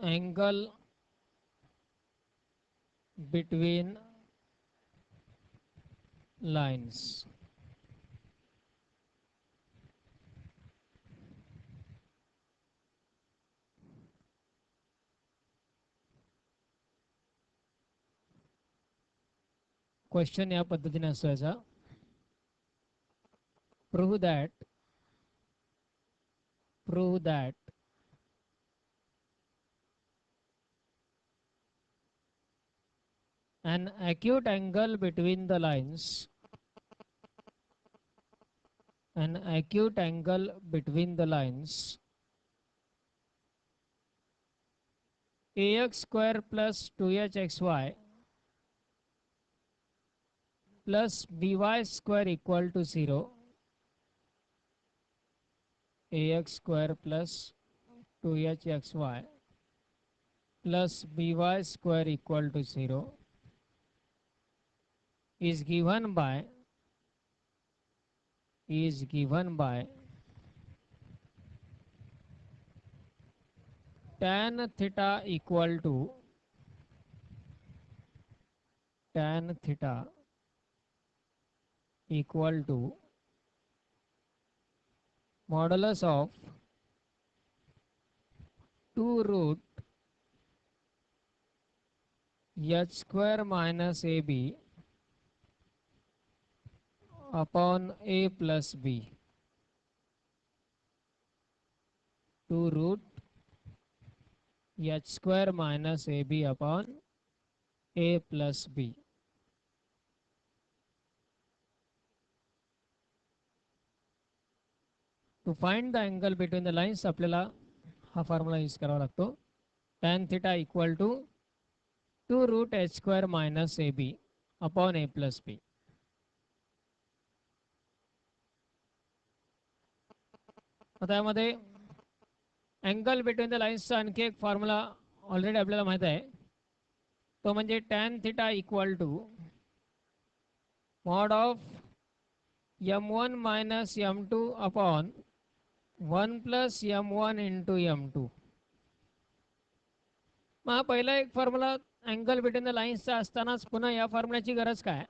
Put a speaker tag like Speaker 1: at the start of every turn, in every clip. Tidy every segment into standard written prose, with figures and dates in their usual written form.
Speaker 1: angle between lines. Question या पद्धतीने असायचा, prove that an acute angle between the lines, an acute angle between the lines ax square plus 2hxy plus by square equal to 0, ax square plus 2hxy plus by square equal to 0 is given by tan theta equal to modulus of 2 root h square minus ab upon a plus b, 2 root h square minus ab upon a plus b. To find the angle between the lines आपल्याला हा formula use करावा लागतो. tan theta equal to 2 root h square minus ab upon a plus b. आता यामध्ये angle between the लाईन्सचा आणखी एक formula already आपल्याला माहित आहे, तो म्हणजे tan theta equal to mod of m1 minus m2 upon 1 plus m1 into m2. मग हा पहिला एक फॉर्म्युला अँगल बिटवीन द लाईन्सचा असतानाच पुन्हा या फॉर्म्युल्याची गरज काय?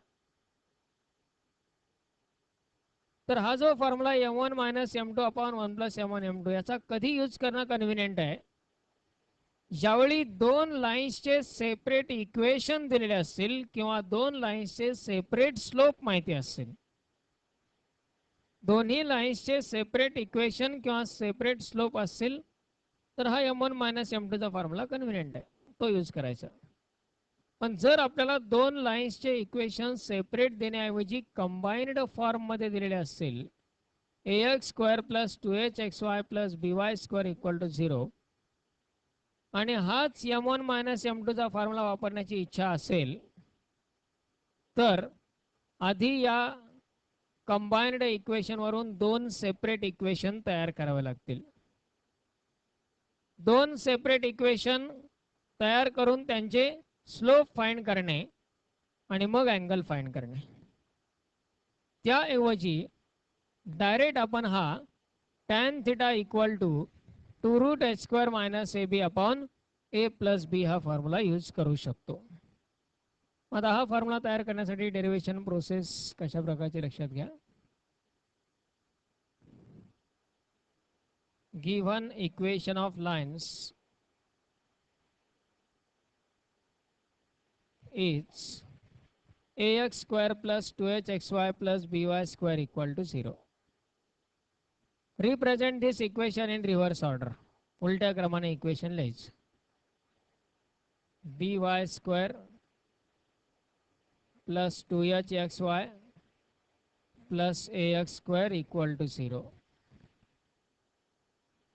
Speaker 1: तर हा जो formula m1 minus m2 upon 1 plus m1 m2 याचा कधी यूज करणं कन्व्हिनियंट आहे? ज्यावेळी दोन लाईन्सचे सेपरेट इक्वेशन दिलेले असतील किंवा दोन लाईन्सचे सेपरेट स्लोप माहिती असतील. दोन्ही लाईन्सचे सेपरेट इक्वेशन किंवा सेपरेट स्लोप असतील तर हा m1 मायनस m2 चा फॉर्म्युला कन्व्हिनियंट आहे, तो यूज करायचा. पण जर आपल्याला दोन लाईन्सचे इक्वेशन सेपरेट देण्याऐवजी कंबाइंड फॉर्म मध्ये दिलेले असतील, ax square plus 2hxy plus by square equal to 0, आणि हाच m1 मायनस m2 चा फॉर्म्युला वापरण्याची इच्छा असेल तर आधी या कंबाइंड इक्वेशन वरून दोन सेपरेट इक्वेशन तयार करावे लागतील. दोन सेपरेट इक्वेशन तयार करून त्यांचे स्लोप फाइंड करणे आणि मग अँगल फाइंड करणे. त्याऐवजी डायरेक्ट आपण हा tan theta equal to 2 root h square minus ab upon a plus b हा फॉर्म्युला यूज करू शकतो. आता हा फॉर्म्युला तयार करण्यासाठी डेरिव्हेशन प्रोसेस कशा प्रकारची लक्षात घ्या. Given equation of lines is ax square plus 2hxy plus by square equal to 0. Represent this equation in reverse order. उलट्या क्रमाने इक्वेशन लिहायचं. by square plus 2hxy plus ax square equal to 0.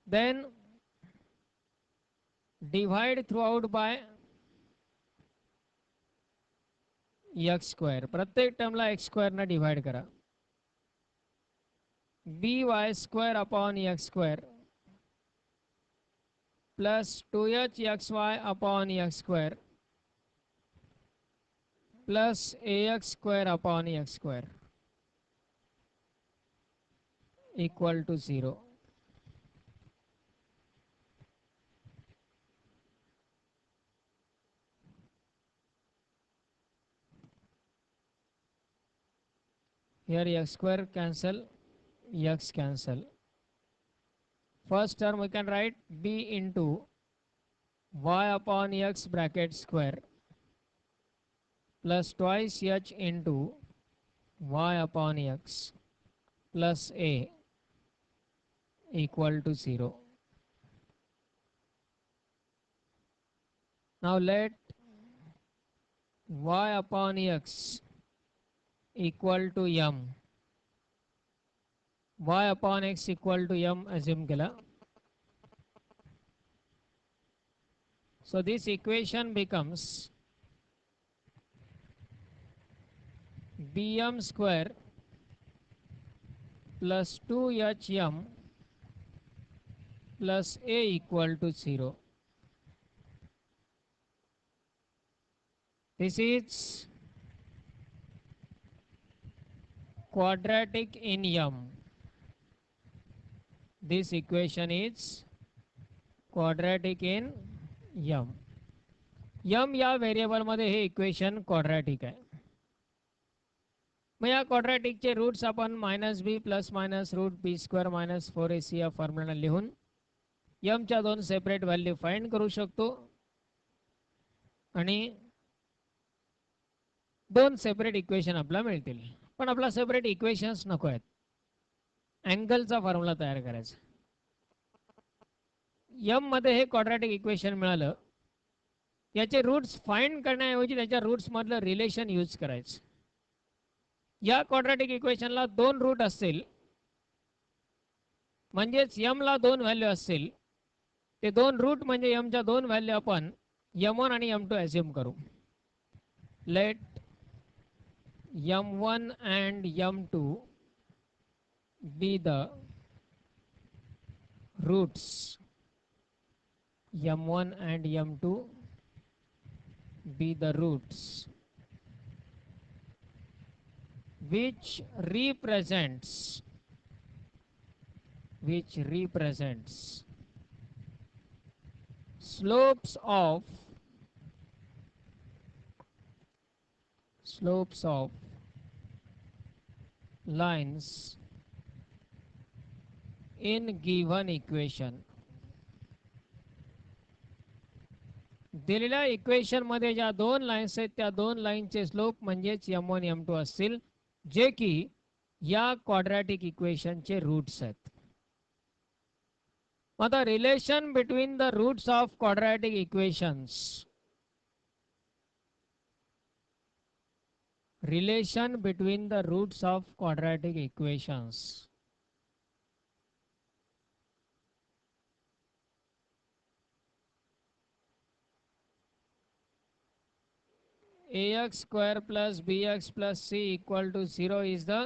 Speaker 1: Then divide throughout by x square. प्रत्येक टर्मला x square ने divide करा. by square upon x square plus 2hxy upon x square plus ax square upon x square equal to 0. here x square cancel, x cancel. First term we can write b into y upon x bracket square plus twice h into y upon x plus a equal to 0. Now let y upon x equal to m. Y upon x equal to m assume केला. So this equation becomes bm square plus 2hm plus a equal to 0. This is quadratic in m. This equation is quadratic in m. m या variable मध्ये हे equation quadratic आहे. मग या क्वाड्रॅटिकचे roots आपण -b plus minus route बी square minus 4ac या formula लिहून m च्या दोन सेपरेट व्हॅल्यू फाइंड करू शकतो आणि दोन सेपरेट इक्वेशन आपल्याला मिळतील. पण आपला सेपरेट इक्वेशन्स नको आहेत. अँगलचा फॉर्म्युला तयार करायचा. m मध्ये हे क्वाड्रॅटिक इक्वेशन मिळालं, याचे रूट्स फाइंड करण्याऐवजी त्याच्या रूट्स मधलं रिलेशन यूज करायचं. या क्वाड्रॅटिक इक्वेशनला दोन रूट असतील, म्हणजेच m ला दोन व्हॅल्यू असतील. ते दोन रूट म्हणजे m च्या दोन व्हॅल्यू आपण m1 आणि m2 अज्युम करू. Let m1 and m2 be the roots. m1 and m2 be the roots which represents slopes of lines in given equation. दिलेल्या इक्वेशन मध्ये ज्या दोन लाईन्स आहेत त्या दोन लाईनचे स्लोप म्हणजेच m1 m2 असतील, जे की या क्वाड्रॅटिक इक्वेशनचे रूट्स आहेत. आता relation between the roots of quadratic equations, relation between the roots of quadratic equations. ax square plus bx plus c equal to 0 is the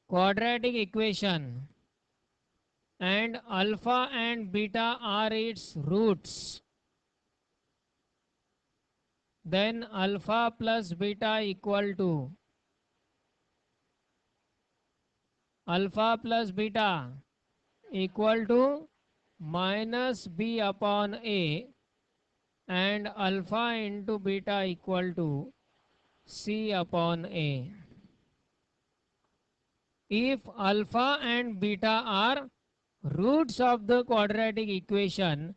Speaker 1: quadratic equation and alpha and beta are its roots. Then alpha plus beta equal to minus b upon a and alpha into beta equal to c upon a. If alpha and beta are roots of the quadratic equation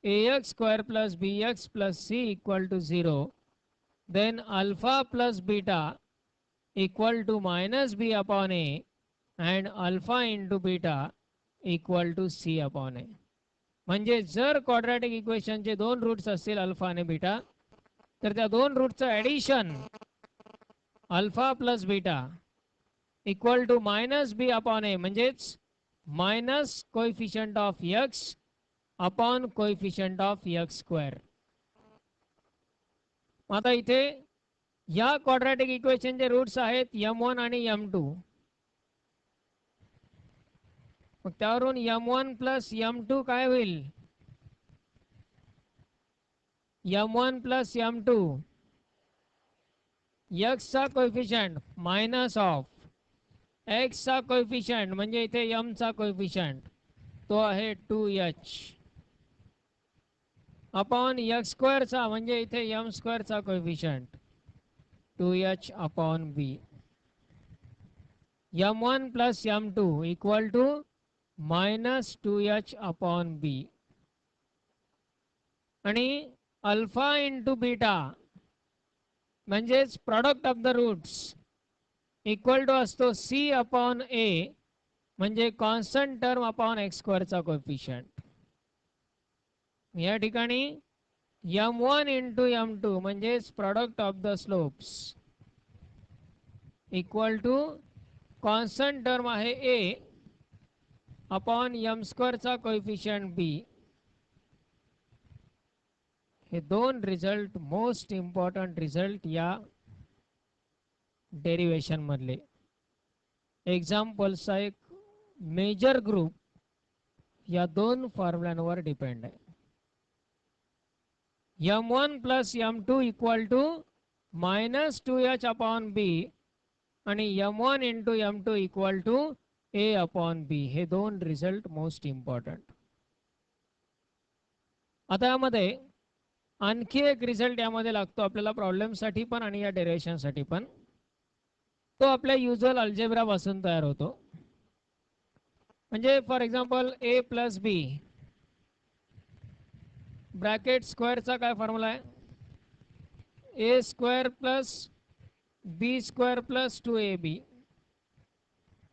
Speaker 1: ax square plus bx plus c equal to 0, then alpha plus beta equal to minus b upon a and alpha into beta equal to c upon a. म्हणजे जर quadratic इक्वेशनचे दोन roots असतील alpha आणि beta, तर त्या दोन रूटचं addition alpha plus beta equal to minus B upon A, म्हणजेच minus coefficient of X upon coefficient of X square. आता इथे या क्वाड्रॅटिक इक्वेशनचे रूट्स आहेत m1 आणि m2. मग त्यावरून m1 प्लस m2 काय होईल? m1 प्लस m2 x चा कोएफिशियंट मायनस ऑफ x चा कोएफिशियंट म्हणजे इथे m चा कोएफिशियंट तो आहे 2h अपॉन x स्क्वेअर चा म्हणजे इथे m स्क्वेअर चा coefficient 2h upon b. m1 plus m2 equal to minus 2h upon b आणि अल्फा इंटू बीटा म्हणजेच product of the roots equal to असतो सी अपॉन ए म्हणजे constant term upon X स्क्वेअरचा coefficient. या ठिकाणी m1 into m2 म्हणजेच product of the slopes equal to constant term आहे A upon M स्क्वेअरचा coefficient B. हे दोन रिझल्ट मोस्ट इम्पॉर्टंट रिझल्ट या डेरिवेशन मधले. एक्झाम्पल्सचा एक मेजर ग्रुप या दोन फॉर्म्युलांवर डिपेंड आहे. m1 plus m2 equal to minus 2h upon B आणि m1 into m2 equal to a upon B. हे दोन रिझल्ट मोस्ट इम्पॉर्टंट. आता यामध्ये आणखी एक रिझल्ट यामध्ये लागतो आपल्याला प्रॉब्लेमसाठी पण आणि या डेरिवेशनसाठी पण. तो आपल्या युजुअल अल्जेब्रा पासून तयार होतो. म्हणजे for example A plus B bracket स्क्वेअरचा काय फॉर्म्युला आहे? A square plus B square plus 2ab.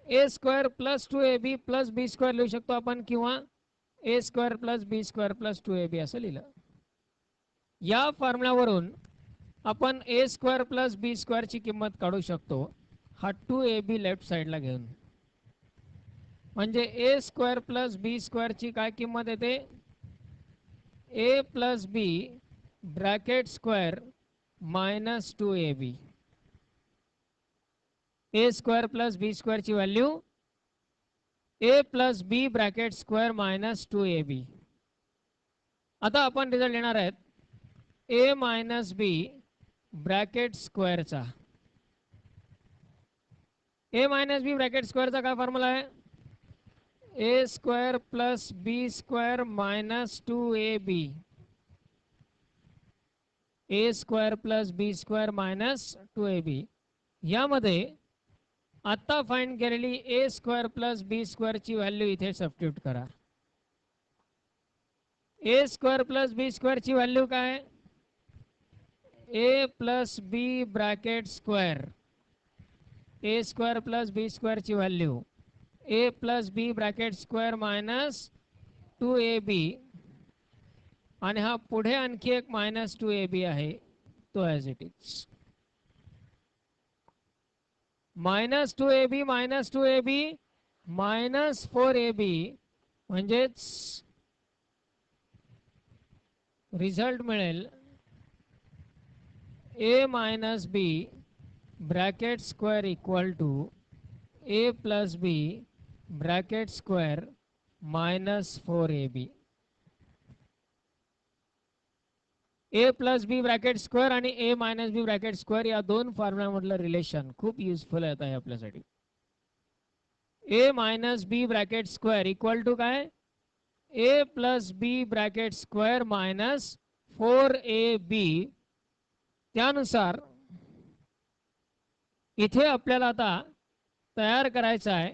Speaker 1: A square plus 2ab plus B square लिहू शकतो आपण किंवा A square plus B square plus 2ab असं लिहिलं. या फॉर्म्युलावरून आपण ए स्क्वेअर प्लस बी स्क्वेअरची किंमत काढू शकतो हा 2ab लेफ्ट साईडला घेऊन. म्हणजे ए स्क्वेअर प्लस बी स्क्वेअरची काय किंमत येते? ए plus B bracket square minus 2ab. A square plus B स्क्वेअरची value A plus B bracket square minus 2ab. आता आपण रिझल्ट लिहिणार आहेत ए मायनस बी ब्रॅकेट स्क्वेअरचा. ए मायनस बी ब्रॅकेट स्क्वेअरचा काय फॉर्म्युला आहे? A square plus B square minus 2ab. A square plus B square minus 2ab. यामध्ये आता find केलेली ए स्क्वेअर प्लस बी स्क्वेअरची व्हॅल्यू इथे सबस्टिट्यूट करा. ए स्क्वेअर प्लस बी स्क्वेअरची व्हॅल्यू काय? A plus B bracket square. A square plus B स्क्वेअरची value A plus B bracket square minus 2ab आणि हा पुढे आणखी एक मायनस 2ab आहे तो as it is. Minus 2ab minus 2ab minus 4ab म्हणजेच result मिळेल A minus B bracket square equal to A plus B bracket square minus 4ab. A plus B bracket square आणि A minus B bracket square या दोन फॉर्म्युलामधलं relation खूप useful आहे आपल्यासाठी. A minus B bracket square equal to काय? A plus B bracket square minus 4ab. त्यानुसार इथे आपल्याला आता तयार करायचा आहे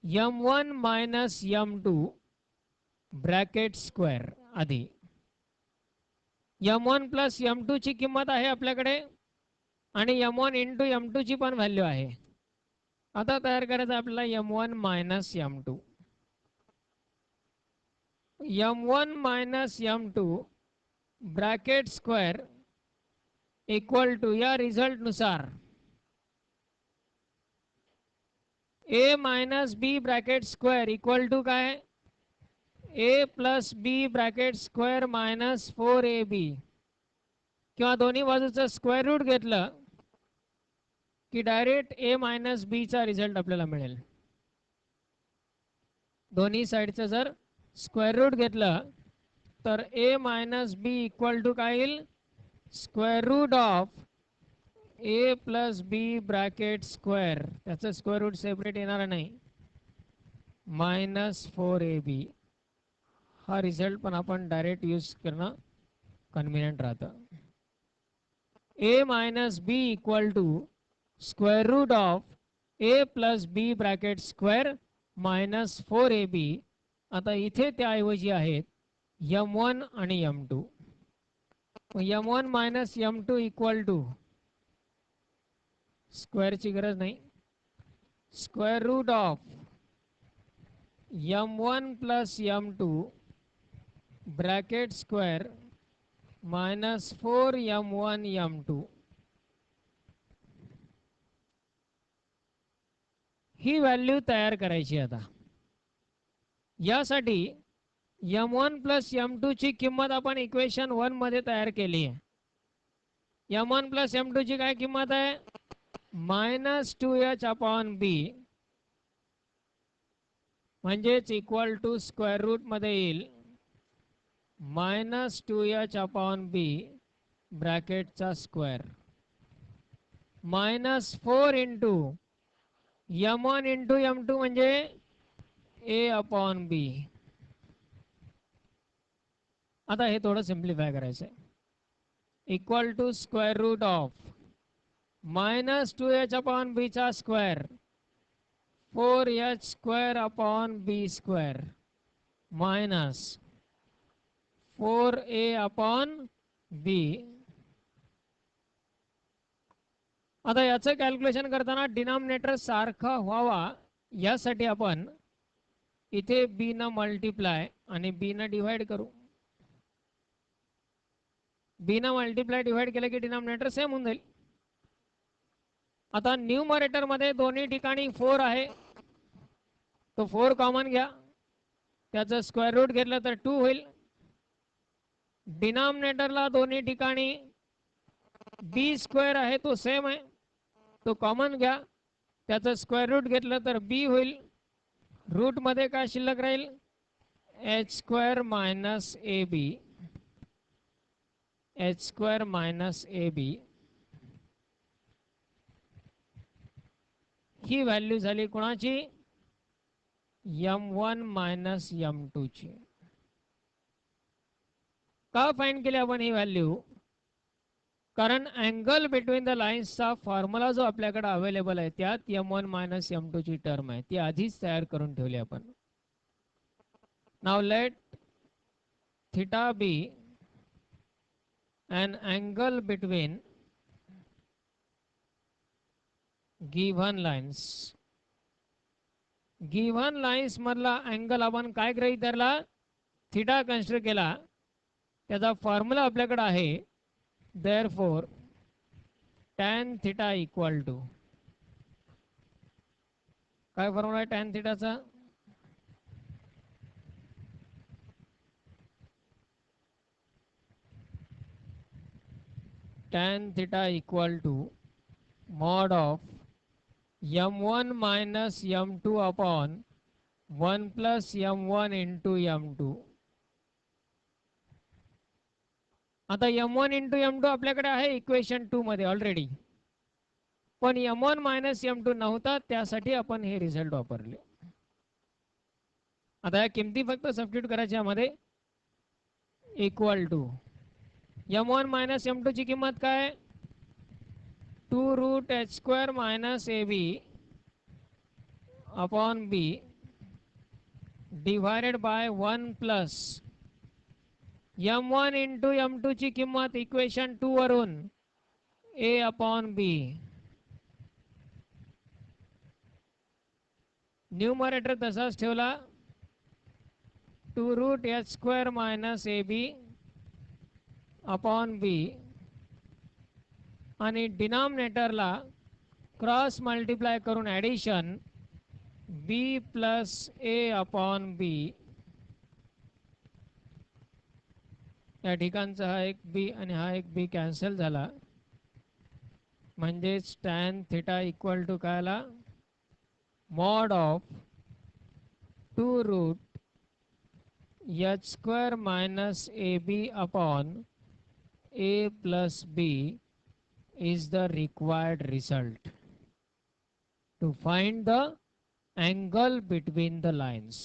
Speaker 1: m1 minus m2 bracket square. आधी m1 प्लस m2 ची किंमत आहे आपल्याकडे आणि m1 इंटू m2 ची पण व्हॅल्यू आहे. आता तयार करायचं आपल्याला m1 minus m2. m1 minus m2 bracket square equal to या रिझल्ट नुसार A minus B bracket square equal to काय? A plus B bracket square minus 4ab किंवा दोन्ही बाजूचं स्क्वेअर रूट घेतलं की डायरेक्ट ए मायनस बी चा रिझल्ट आपल्याला मिळेल. दोन्ही साइडचं जर स्क्वेअर रूट घेतलं तर a minus B equal to काय येईल? Square root of A plus B bracket square. त्याचं स्क्वेअर रूट सेपरेट येणार नाही. Minus 4ab. हा रिझल्ट पण आपण डायरेक्ट यूज करणं कन्व्हिनियंट राहतं. A minus B equal to square root of A plus B bracket square minus 4ab. आता इथे त्याऐवजी आहेत m1 आणि m2. m1 minus m2 equal to स्क्वेअरची गरज नाही, square root of m1 plus m2 bracket square minus 4m1 m2. ही value तयार करायची. आता यासाठी m1 प्लस m2 ची किंमत आपण इक्वेशन 1 मध्ये तयार केली आहे. m1 प्लस m2 ची काय किंमत आहे, मायनस 2h अपॉन बी, म्हणजेच इक्वल टू स्क्वेअर रूट मध्ये येईल मायनस 2h अपॉन बी ब्रॅकेटचा square minus 4 into m1 into m2 म्हणजे a अपॉन बी. आता हे थोडं सिम्प्लिफाय करायचं आहे. Equal to square root of minus 2h upon B चा square 4h square upon B square minus 4a upon B. आता याचं कॅल्क्युलेशन करताना डिनॉमिनेटर सारखा व्हावा यासाठी आपण इथे b न मल्टिप्लाय आणि b न डिवाइड करू. b न मल्टिप्लाय डिवाइड केलं की डिनॉमिनेटर सेम होऊन जाईल. आता न्यूमरेटर मध्ये दोन्ही ठिकाणी 4 आहे, तो 4 कॉमन घ्या, त्याचं स्क्वेअर रूट घेतलं तर 2 होईल. डिनॉमिनेटरला दोन्ही ठिकाणी बी स्क्वेअर आहे, तो सेम आहे, तो कॉमन घ्या, त्याचं स्क्वेअर रूट घेतलं तर बी होईल. रूट मध्ये काय शिल्लक राहील, h square minus a b, h square minus a b. ही व्हॅल्यू झाली कोणाची, m1 मायनस m2 ची. का फाइंड केली आपण ही व्हॅल्यू, कारण अँगल बिटवीन द लाईन्सचा फॉर्म्युला जो आपल्याकडे अवेलेबल आहे त्यात m1 मायनस m2 ची टर्म आहे, ती आधीच तयार करून ठेवली आपण. नाव let theta be an angle between given lines. Given lines मधला अँगल आपण काय गृहीत धरला, थीटा कन्सिडर केला. त्याचा फॉर्म्युला आपल्याकडे आहे, therefore tan theta equal to, काय फॉर्म्युला आहे tan थीटाचा, tan theta equal to mod of m1 minus m2 upon 1 plus m1 into m2. आता m1 इंटू m2 आपल्याकडे आहे इक्वेशन 2 मध्ये ऑलरेडी, पण m1 मायनस m2 नव्हता, त्यासाठी आपण हे रिझल्ट वापरले. आता या किमती फक्त सबस्टिट्यूट करायच्या यामध्ये. Equal to m1 minus m2 ची किंमत काय, 2 root h square minus ab upon b divided by 1 plus m1 into m2 ची किंमत इक्वेशन 2 वरून a अपॉन b. न्यूमरेटर तसाच ठेवला, 2 root h square minus ab upon b, आणि डिनॉमिनेटरला क्रॉस मल्टिप्लाय करून addition b plus a upon b. या ठिकाणचा हा एक b आणि हा एक b कॅन्सल झाला, म्हणजेच tan थीटा इक्वल टू काय आला, mod of 2 root h square minus ab upon a plus b is the required result to find the angle between the lines.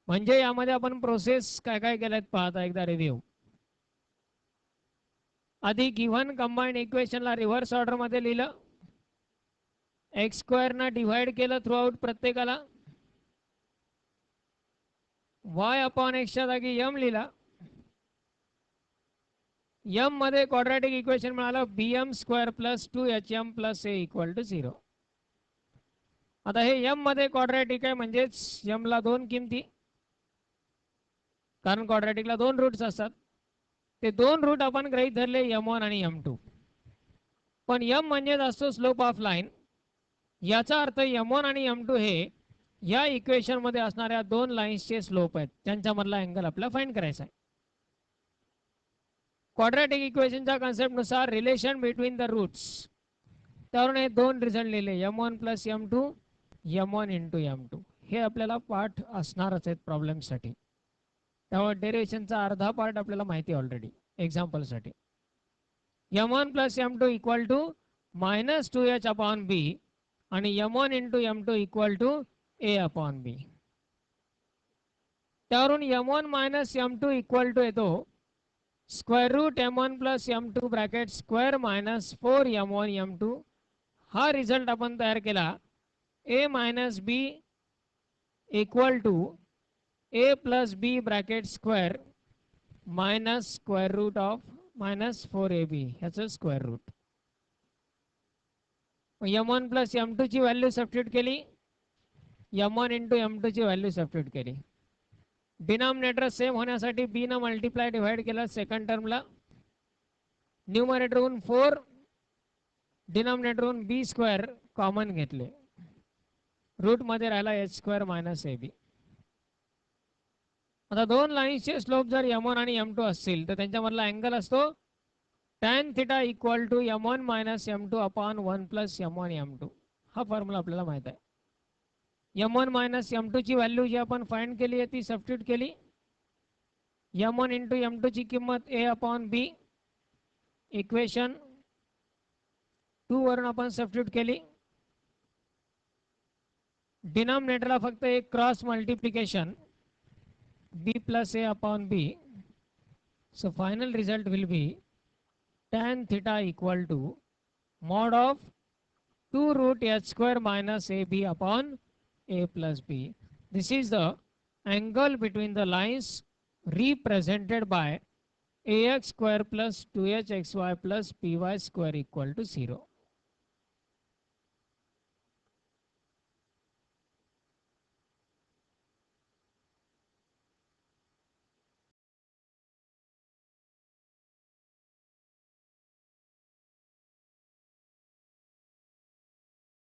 Speaker 1: म्हणजे यामध्ये आपण प्रोसेस काय काय केल्यात पाहता, एकदा रिव्ह्यू. आधी गिव्हन कंबाइंड इक्वेशनला रिव्हर्स ऑर्डर मध्ये लिहिलं, एक्स स्क्वेअर ना डिवाइड केलं थ्रू आउट प्रत्येकाला, वाय अपॉन एक्सच्या जागी यम लिहिला, यम मध्ये क्वाड्रॅटिक इक्वेशन मिळालं bm स्क्वेअर plus 2hm plus a equal to 0. आता हे यम मध्ये क्वाड्रॅटिक आहे म्हणजेच यम ला दोन किमती, कारण क्वाड्रॅटिकला दोन रूट्स असतात, ते दोन रूट आपण गृहीत धरले m1 आणि m2. पण m म्हणजेच असतो स्लोप ऑफ लाईन, याचा अर्थ m1 आणि m2 हे या इक्वेशन मध्ये असणाऱ्या दोन लाईन्सचे स्लोप आहेत, त्यांच्यामधला अँगल आपल्याला फाइंड करायचा आहे. क्वाड्रॅटिक इक्वेशनच्या कन्सेप्ट नुसार रिलेशन बिटवीन द रूट्स, त्यावरून हे दोन रिझल्ट लिहिले m1 plus m2, m1 into m2. हे आपल्याला पाठ असणारच आहेत प्रॉब्लेमसाठी, त्यामुळे डेरिव्हेशनचा अर्धा पार्ट आपल्याला माहिती ऑलरेडी एक्झाम्पलसाठी. m1 plus m2 equal to minus 2h upon b आणि m1 into m2 equal to a upon b. त्यावरून m1 minus m2 equal to येतो square root m1 plus m2 bracket square minus 4m1 m2. हा result आपण तयार केला a minus b equal to a plus b bracket square minus square root of minus 4ab ह्याचं square root. m1 plus m2 ची value substitute केली, m1 into m2 ची value substitute केली. Denominator same होण्यासाठी b न multiply divide केला second टर्मला, न्यूमरेटरहून 4, डिनॉमिनेटरहून b square common घेतले, route मध्ये राहिला h स्क्वेअर मायनस ab. आता दोन लाईन्सचे स्लोप जर m1 आणि m2 असतील तर त्यांच्यामधला अँगल असतो tan theta equal to m1 minus m2 upon 1 plus m1 m2. हा फॉर्म्युला आपल्याला माहित आहे. m1 मायनस m2 ची व्हॅल्यू जी आपण फाइंड केली आहे ती सबस्टिट्यूट केली, m1 इंटू m2 ची किंमत a अपॉन b इक्वेशन 2 वरून आपण सबस्टिट्यूट केली. डिनॉमिनेटरला फक्त एक cross multiplication b plus a upon b. So final result will be tan theta equal to mod of 2 root h square minus ab upon a plus b. This is the angle between the lines represented by ax square plus 2hxy plus py square equal to 0.